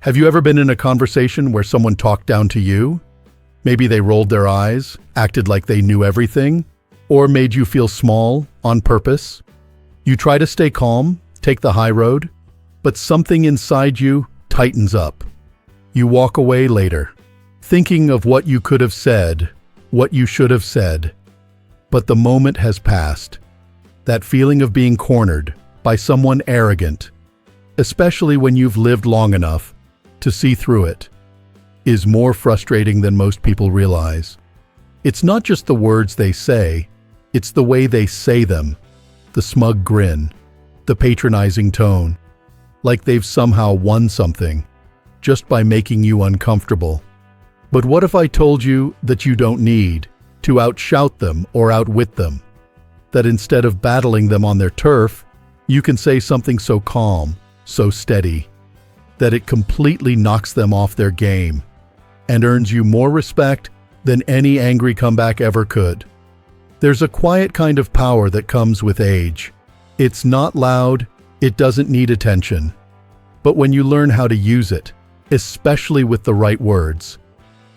Have you ever been in a conversation where someone talked down to you? Maybe they rolled their eyes, acted like they knew everything, or made you feel small on purpose? You try to stay calm, take the high road, but something inside you tightens up. You walk away later, thinking of what you could have said, what you should have said. But the moment has passed. That feeling of being cornered by someone arrogant, especially when you've lived long enough to see through it, is more frustrating than most people realize. It's not just the words they say, it's the way they say them, the smug grin, the patronizing tone, like they've somehow won something, just by making you uncomfortable. But what if I told you that you don't need to outshout them or outwit them? That instead of battling them on their turf, you can say something so calm, so steady, that it completely knocks them off their game and earns you more respect than any angry comeback ever could. There's a quiet kind of power that comes with age. It's not loud, it doesn't need attention. But when you learn how to use it, especially with the right words,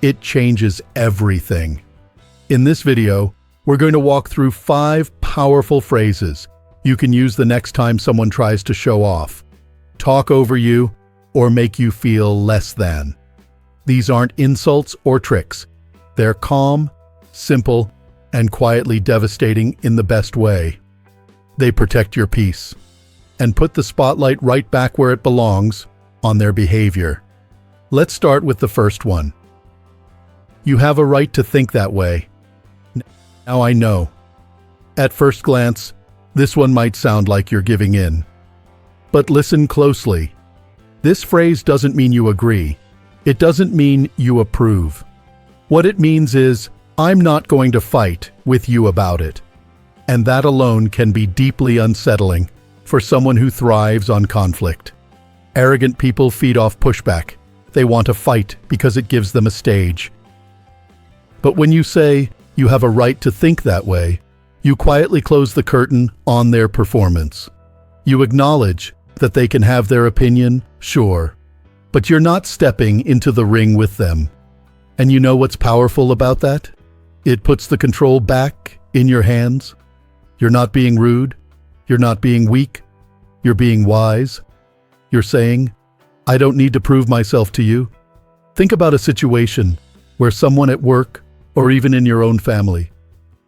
it changes everything. In this video, we're going to walk through 5 powerful phrases you can use the next time someone tries to show off, talk over you, or make you feel less than. These aren't insults or tricks. They're calm, simple, and quietly devastating in the best way. They protect your peace and put the spotlight right back where it belongs, on their behavior. Let's start with the first one. You have a right to think that way. Now I know. At first glance, this one might sound like you're giving in. But listen closely. This phrase doesn't mean you agree. It doesn't mean you approve. What it means is, I'm not going to fight with you about it. And that alone can be deeply unsettling for someone who thrives on conflict. Arrogant people feed off pushback. They want to fight because it gives them a stage. But when you say, you have a right to think that way, you quietly close the curtain on their performance. You acknowledge that they can have their opinion, sure, but you're not stepping into the ring with them. And you know what's powerful about that? It puts the control back in your hands. You're not being rude. You're not being weak. You're being wise. You're saying, I don't need to prove myself to you. Think about a situation where someone at work, or even in your own family,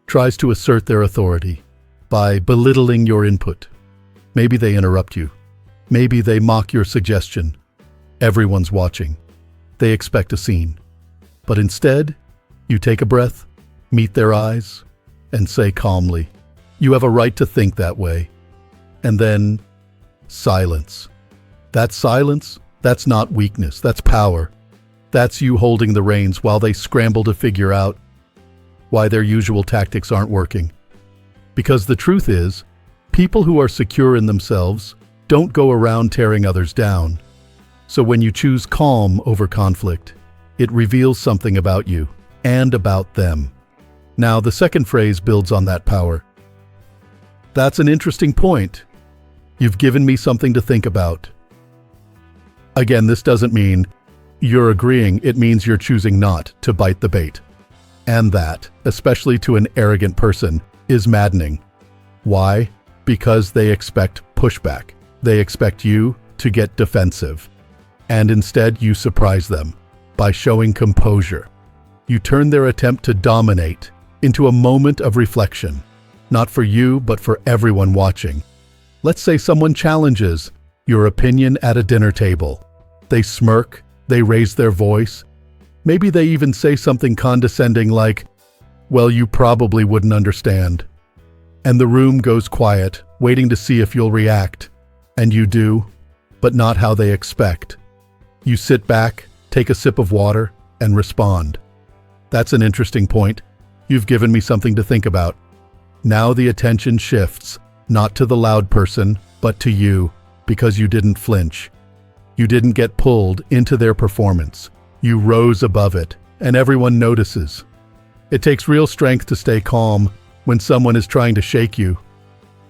tries to assert their authority by belittling your input. Maybe they interrupt you. Maybe they mock your suggestion. Everyone's watching. They expect a scene. But instead, you take a breath, meet their eyes, and say calmly, you have a right to think that way. And then, silence. That silence, that's not weakness, that's power. That's you holding the reins while they scramble to figure out why their usual tactics aren't working. Because the truth is, people who are secure in themselves don't go around tearing others down. So when you choose calm over conflict, it reveals something about you and about them. Now, the second phrase builds on that power. That's an interesting point. You've given me something to think about. Again, this doesn't mean you're agreeing, it means you're choosing not to bite the bait. And that, especially to an arrogant person, is maddening. Why? Because they expect pushback. They expect you to get defensive. And instead, you surprise them by showing composure. You turn their attempt to dominate into a moment of reflection, not for you, but for everyone watching. Let's say someone challenges your opinion at a dinner table. They smirk, they raise their voice. Maybe they even say something condescending like, well, you probably wouldn't understand. And the room goes quiet, waiting to see if you'll react. And you do, but not how they expect. You sit back, take a sip of water, and respond. That's an interesting point. You've given me something to think about. Now the attention shifts, not to the loud person, but to you, because you didn't flinch. You didn't get pulled into their performance. You rose above it, and everyone notices. It takes real strength to stay calm when someone is trying to shake you.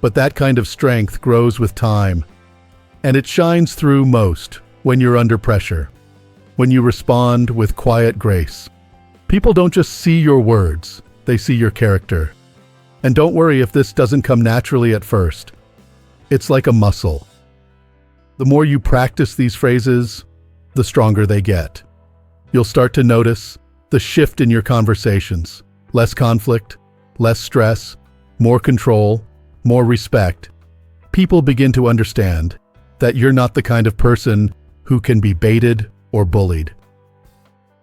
But that kind of strength grows with time. And it shines through most when you're under pressure. when you respond with quiet grace. People don't just see your words, they see your character. And don't worry if this doesn't come naturally at first. It's like a muscle. The more you practice these phrases, the stronger they get. You'll start to notice the shift in your conversations. Less conflict, less stress, more control, more respect. People begin to understand that you're not the kind of person who can be baited or bullied.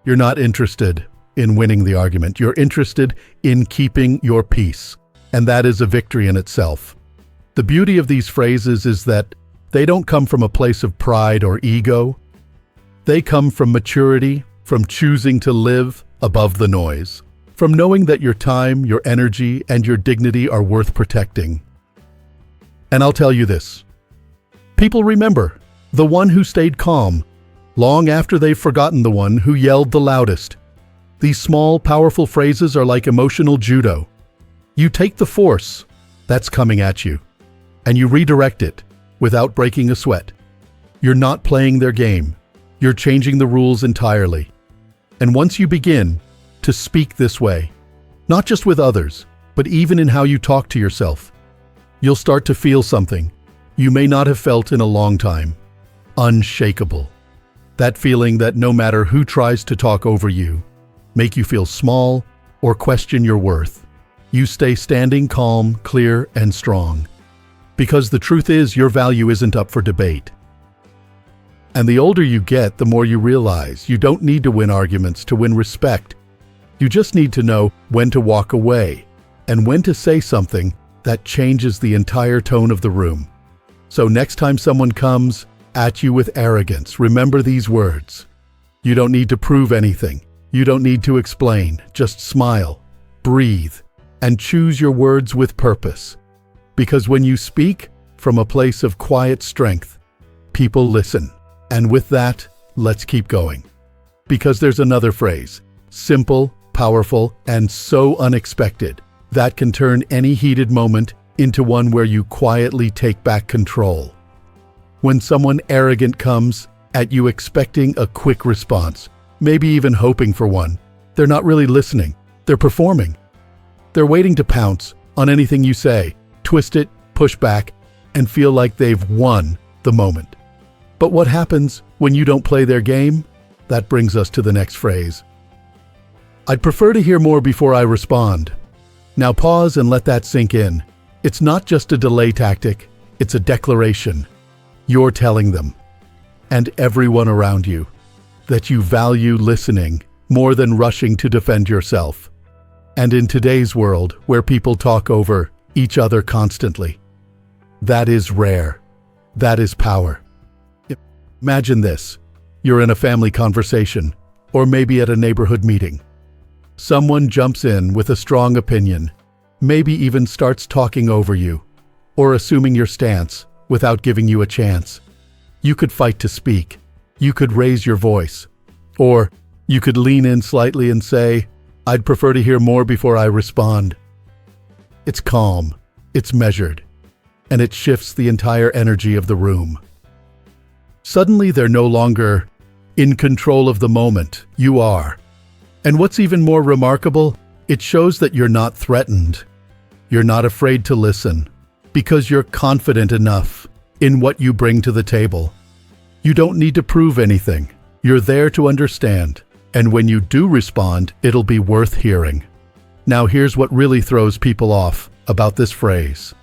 You're not interested in winning the argument. You're interested in keeping your peace. And that is a victory in itself. The beauty of these phrases is that they don't come from a place of pride or ego. They come from maturity, from choosing to live above the noise, from knowing that your time, your energy, and your dignity are worth protecting. And I'll tell you this. People remember the one who stayed calm long after they've forgotten the one who yelled the loudest. These small, powerful phrases are like emotional judo. You take the force that's coming at you, and you redirect it without breaking a sweat. You're not playing their game. You're changing the rules entirely. And once you begin to speak this way, not just with others, but even in how you talk to yourself, you'll start to feel something you may not have felt in a long time. Unshakable. That feeling that no matter who tries to talk over you, make you feel small, or question your worth, you stay standing calm, clear, and strong. Because the truth is, your value isn't up for debate. And the older you get, the more you realize you don't need to win arguments to win respect. You just need to know when to walk away and when to say something that changes the entire tone of the room. So next time someone comes at you with arrogance, remember these words. You don't need to prove anything. You don't need to explain. Just smile, breathe, and choose your words with purpose. Because when you speak from a place of quiet strength, people listen. And with that, let's keep going. Because there's another phrase, simple, powerful, and so unexpected, that can turn any heated moment into one where you quietly take back control. When someone arrogant comes at you expecting a quick response, maybe even hoping for one, they're not really listening. They're performing. They're waiting to pounce on anything you say, twist it, push back, and feel like they've won the moment. But what happens when you don't play their game? That brings us to the next phrase. I'd prefer to hear more before I respond. Now pause and let that sink in. It's not just a delay tactic, it's a declaration. You're telling them, and everyone around you, that you value listening more than rushing to defend yourself. And in today's world, where people talk over each other constantly, that is rare. That is power. Imagine this. You're in a family conversation, or maybe at a neighborhood meeting. Someone jumps in with a strong opinion, maybe even starts talking over you, or assuming your stance without giving you a chance. You could fight to speak. You could raise your voice. Or you could lean in slightly and say, I'd prefer to hear more before I respond. It's calm, it's measured, and it shifts the entire energy of the room. Suddenly they're no longer in control of the moment. You are. And what's even more remarkable, it shows that you're not threatened. You're not afraid to listen, because you're confident enough in what you bring to the table. You don't need to prove anything. You're there to understand. And when you do respond, it'll be worth hearing. Now here's what really throws people off about this phrase.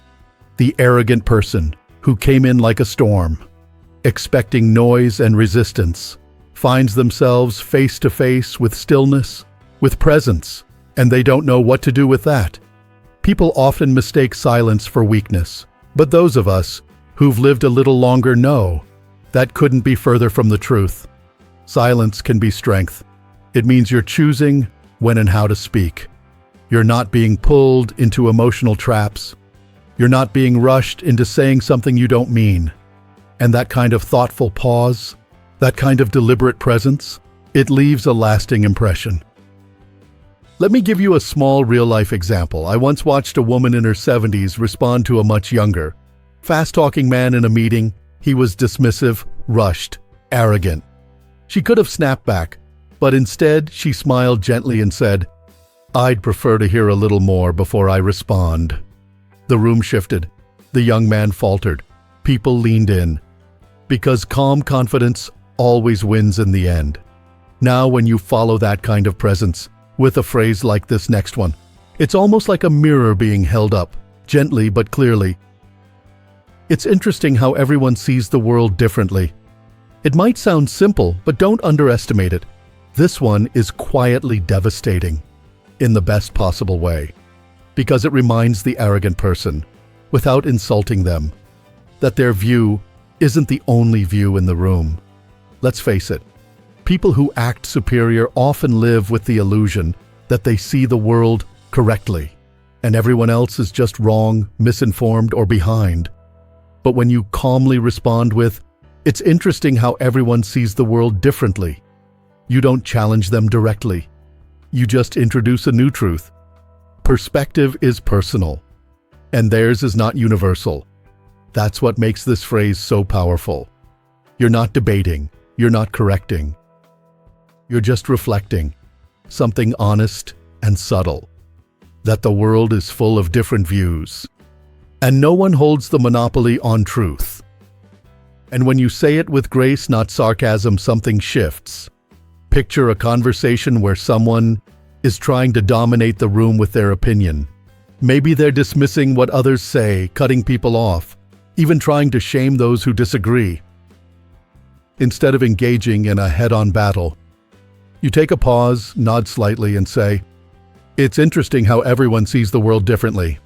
The arrogant person who came in like a storm, expecting noise and resistance, finds themselves face to face with stillness, with presence, and they don't know what to do with that. People often mistake silence for weakness, but those of us who've lived a little longer know that couldn't be further from the truth. Silence can be strength. It means you're choosing when and how to speak. You're not being pulled into emotional traps. You're not being rushed into saying something you don't mean. And that kind of thoughtful pause, that kind of deliberate presence, it leaves a lasting impression. Let me give you a small real-life example. I once watched a woman in her 70s respond to a much younger, fast-talking man in a meeting. He was dismissive, rushed, arrogant. She could have snapped back, but instead she smiled gently and said, "I'd prefer to hear a little more before I respond." The room shifted. The young man faltered. People leaned in. Because calm confidence always wins in the end. Now when you follow that kind of presence with a phrase like this next one, it's almost like a mirror being held up, gently but clearly. It's interesting how everyone sees the world differently. It might sound simple, but don't underestimate it. This one is quietly devastating, in the best possible way, because it reminds the arrogant person, without insulting them, that their view isn't the only view in the room. Let's face it, people who act superior often live with the illusion that they see the world correctly, and everyone else is just wrong, misinformed, or behind. But when you calmly respond with, "It's interesting how everyone sees the world differently," you don't challenge them directly. You just introduce a new truth. Perspective is personal, and theirs is not universal. That's what makes this phrase so powerful. You're not debating, you're not correcting. You're just reflecting, something honest and subtle, that the world is full of different views, and no one holds the monopoly on truth. And when you say it with grace, not sarcasm, something shifts. Picture a conversation where someone is trying to dominate the room with their opinion. Maybe they're dismissing what others say, cutting people off, even trying to shame those who disagree. Instead of engaging in a head-on battle, you take a pause, nod slightly, and say, "It's interesting how everyone sees the world differently."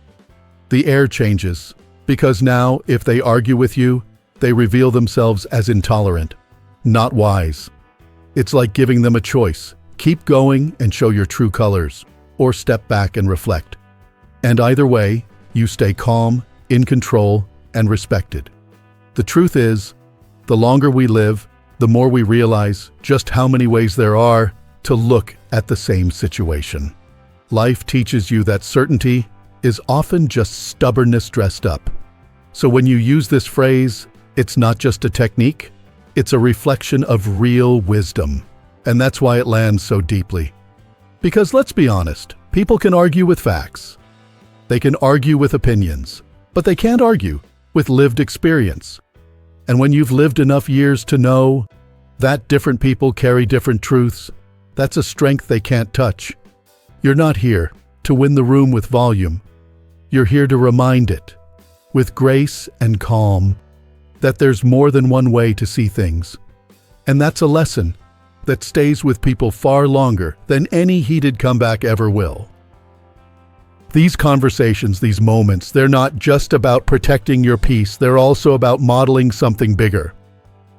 The air changes, because now, if they argue with you, they reveal themselves as intolerant, not wise. It's like giving them a choice. Keep going and show your true colors, or step back and reflect. And either way, you stay calm, in control, and respected. The truth is, the longer we live, the more we realize just how many ways there are to look at the same situation. Life teaches you that certainty is often just stubbornness dressed up. So when you use this phrase, it's not just a technique, it's a reflection of real wisdom. And that's why it lands so deeply. Because let's be honest, people can argue with facts. They can argue with opinions, but they can't argue with lived experience. And when you've lived enough years to know that different people carry different truths, that's a strength they can't touch. You're not here to win the room with volume. You're here to remind it, with grace and calm, that there's more than one way to see things. And that's a lesson that stays with people far longer than any heated comeback ever will. These conversations, these moments, they're not just about protecting your peace, they're also about modeling something bigger.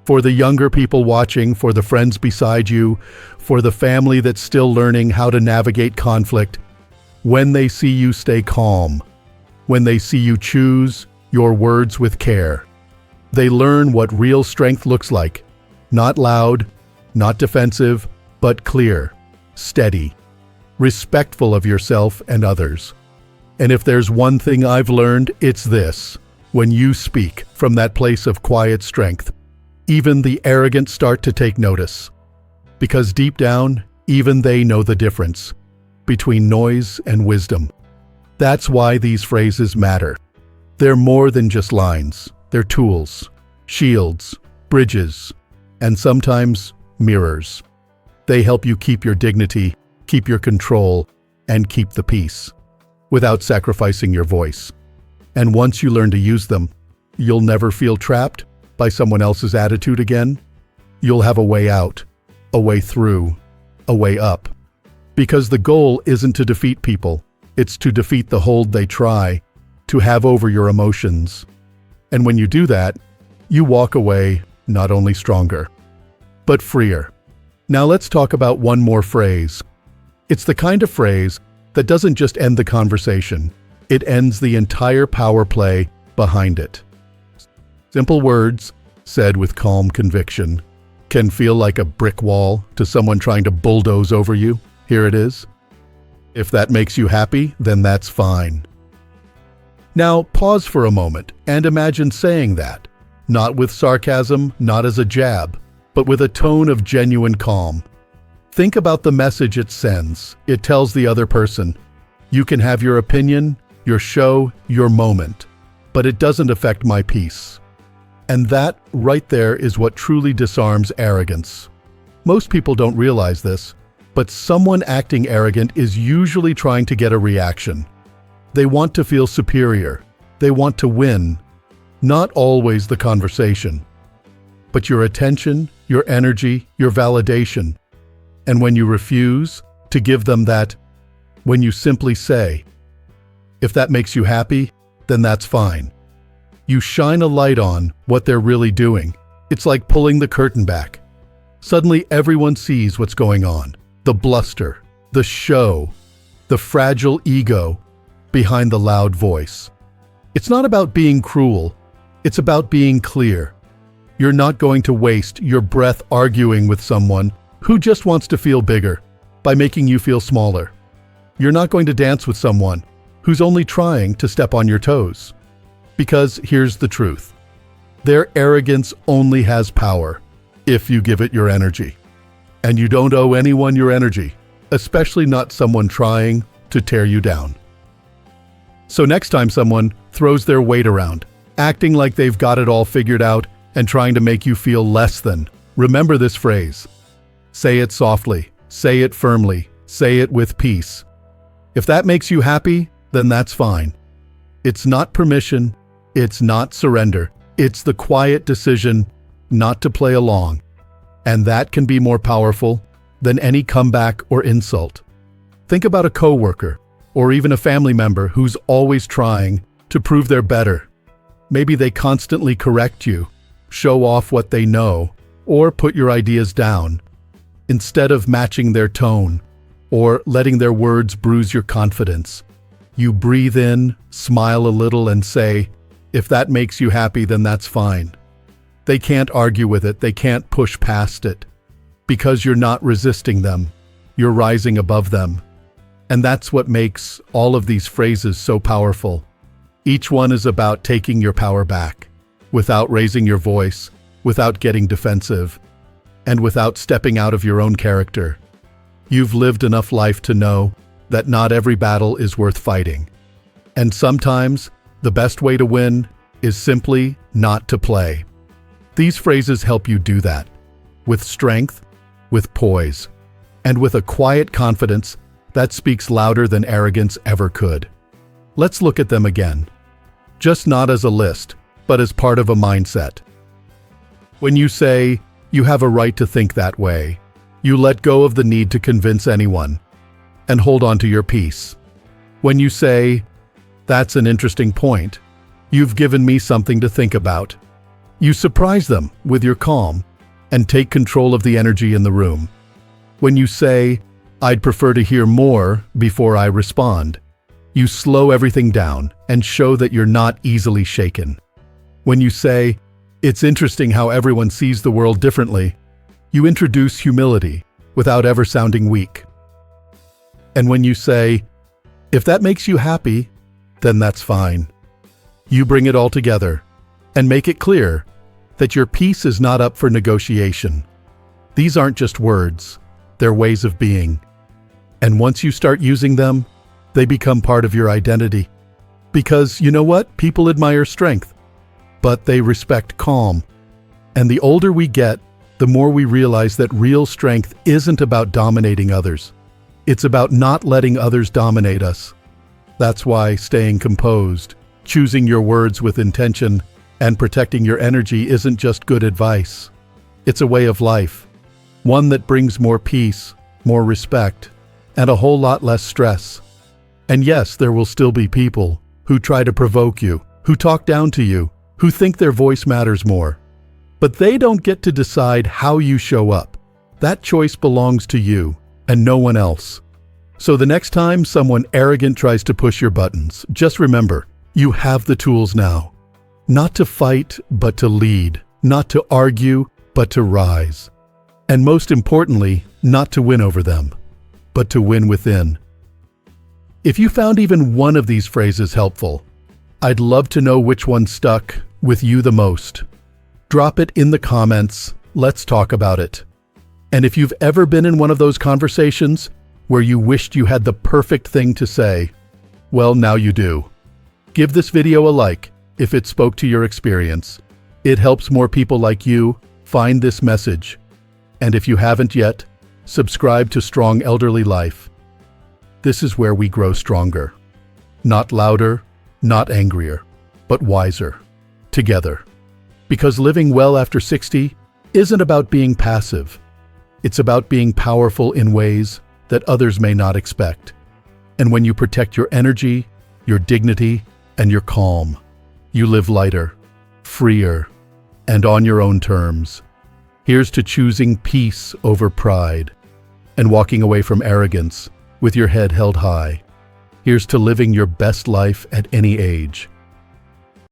For the younger people watching, for the friends beside you, for the family that's still learning how to navigate conflict, when they see you stay calm, when they see you choose your words with care, they learn what real strength looks like. Not loud, not defensive, but clear, steady, respectful of yourself and others. And if there's one thing I've learned, it's this. When you speak from that place of quiet strength, even the arrogant start to take notice. Because deep down, even they know the difference between noise and wisdom. That's why these phrases matter. They're more than just lines. They're tools, shields, bridges, and sometimes mirrors. They help you keep your dignity, keep your control, and keep the peace, without sacrificing your voice. And once you learn to use them, you'll never feel trapped by someone else's attitude again. You'll have a way out, a way through, a way up. Because the goal isn't to defeat people, it's to defeat the hold they try to have over your emotions. And when you do that, you walk away not only stronger, but freer. Now let's talk about one more phrase. It's the kind of phrase that doesn't just end the conversation, it ends the entire power play behind it. Simple words, said with calm conviction, can feel like a brick wall to someone trying to bulldoze over you. Here it is. If that makes you happy, then that's fine. Now pause for a moment and imagine saying that, not with sarcasm, not as a jab, but with a tone of genuine calm. Think about the message it sends. It tells the other person, you can have your opinion, your show, your moment, but it doesn't affect my peace. And that, right there, is what truly disarms arrogance. Most people don't realize this, but someone acting arrogant is usually trying to get a reaction. They want to feel superior. They want to win. Not always the conversation, but your attention, your energy, your validation. And when you refuse to give them that, when you simply say, if that makes you happy, then that's fine. You shine a light on what they're really doing. It's like pulling the curtain back. Suddenly everyone sees what's going on. The bluster, the show, the fragile ego behind the loud voice. It's not about being cruel. It's about being clear. You're not going to waste your breath arguing with someone who just wants to feel bigger by making you feel smaller. You're not going to dance with someone who's only trying to step on your toes. Because here's the truth. Their arrogance only has power if you give it your energy. And you don't owe anyone your energy, especially not someone trying to tear you down. So next time someone throws their weight around, acting like they've got it all figured out and trying to make you feel less than, remember this phrase. Say it softly, say it firmly, say it with peace. If that makes you happy, then that's fine. It's not permission, it's not surrender, it's the quiet decision not to play along. And that can be more powerful than any comeback or insult. Think about a coworker or even a family member who's always trying to prove they're better. Maybe they constantly correct you, show off what they know, or put your ideas down. Instead of matching their tone or letting their words bruise your confidence, you breathe in, smile a little, and say, if that makes you happy, then that's fine. They can't argue with it, they can't push past it. Because you're not resisting them, you're rising above them. And that's what makes all of these phrases so powerful. Each one is about taking your power back, without raising your voice, without getting defensive, and without stepping out of your own character. You've lived enough life to know that not every battle is worth fighting. And sometimes, the best way to win is simply not to play. These phrases help you do that, with strength, with poise, and with a quiet confidence that speaks louder than arrogance ever could. Let's look at them again. Just not as a list, but as part of a mindset. When you say, you have a right to think that way, you let go of the need to convince anyone and hold on to your peace. When you say, that's an interesting point, you've given me something to think about, you surprise them with your calm and take control of the energy in the room. When you say, I'd prefer to hear more before I respond, you slow everything down and show that you're not easily shaken. When you say, it's interesting how everyone sees the world differently, you introduce humility without ever sounding weak. And when you say, if that makes you happy, then that's fine. You bring it all together and make it clear that your peace is not up for negotiation. These aren't just words, they're ways of being. And once you start using them, they become part of your identity. Because you know what? People admire strength, but they respect calm. And the older we get, the more we realize that real strength isn't about dominating others. It's about not letting others dominate us. That's why staying composed, choosing your words with intention, and protecting your energy isn't just good advice. It's a way of life, one that brings more peace, more respect, and a whole lot less stress. And yes, there will still be people who try to provoke you, who talk down to you, who think their voice matters more. But they don't get to decide how you show up. That choice belongs to you and no one else. So the next time someone arrogant tries to push your buttons, just remember, you have the tools now. Not to fight, but to lead. Not to argue, but to rise. And most importantly, not to win over them, but to win within. If you found even one of these phrases helpful, I'd love to know which one stuck with you the most. Drop it in the comments Let's talk about it. And if you've ever been in one of those conversations where you wished you had the perfect thing to say, well, now you do. Give this video a like if it spoke to your experience. It helps more people like you find this message. And if you haven't yet, subscribe to Strong Elderly Life. This is where we grow stronger. Not louder, not angrier, but wiser. Together. Because living well after 60 isn't about being passive. It's about being powerful in ways that others may not expect. And when you protect your energy, your dignity, and your calm, you live lighter, freer, and on your own terms. Here's to choosing peace over pride and walking away from arrogance with your head held high. Here's to living your best life at any age.